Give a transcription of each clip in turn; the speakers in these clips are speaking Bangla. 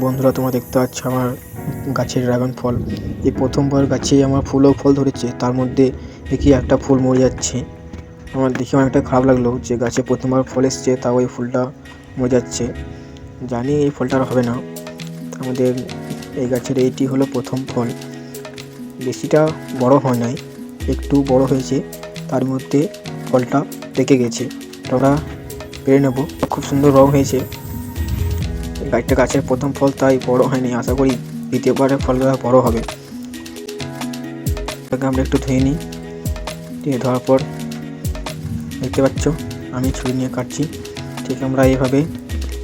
বন্ধুরা, তোমরা দেখতে পাচ্ছ আমার গাছের ড্রাগন ফল। এই প্রথমবার গাছে আমার ফুল ও ফল ধরেছে, তার মধ্যে দেখি একটা ফুল মরে যাচ্ছে। আমার দেখে অনেকটা খারাপ লাগলো যে গাছে প্রথমবার ফল এসছে, তাও ওই ফুলটা মরে যাচ্ছে। জানি এই ফলটা আর হবে না। আমাদের এই গাছের এইটি হলো প্রথম ফল। বেশিটা বড় হয় নাই, একটু বড় হয়েছে, তার মধ্যে ফলটা পেকে গেছে। ওটা পেরে নেব। খুব সুন্দর রং হয়েছে। একটা গাছের প্রথম ফল তাই বড় হয়নি, আশা করি দ্বিতীয়বারের ফলটা বড় হবে। আমরা একটু ধুয়ে নিই। দিয়ে ধোয়ার পর দেখতে পাচ্ছ আমি ছুরি নিয়ে কাটছি। ঠিক আমরা এইভাবে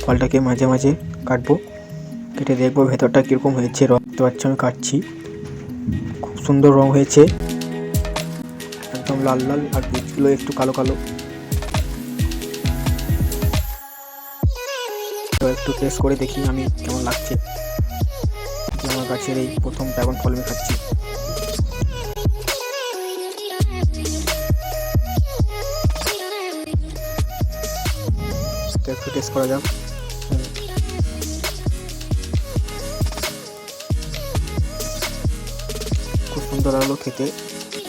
ফলটাকে মাঝে মাঝে কাটবো, কেটে দেখবো ভেতরটা কীরকম হয়েছে। রং দেখতে পাচ্ছ আমি কাটছি, খুব সুন্দর রং হয়েছে, একদম লাল লাল, আর বীজগুলো একটু কালো কালো। তো একটু টেস্ট করে দেখি আমি কেমন লাগছে। আমার গাছের এই প্রথম ড্রাগন ফল আমি খাচ্ছি। একটু টেস্ট করা যাক। খুব সুন্দর লাগলো খেতে,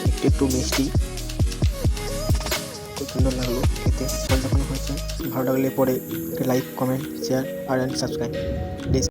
একটু একটু মিষ্টি, খুব সুন্দর লাগলো খেতে। ফল যখন হয়েছে ভালো লাগলে পরে লাইক, কমেন্ট, শেয়ার আর সাবস্ক্রাইব প্লিজ।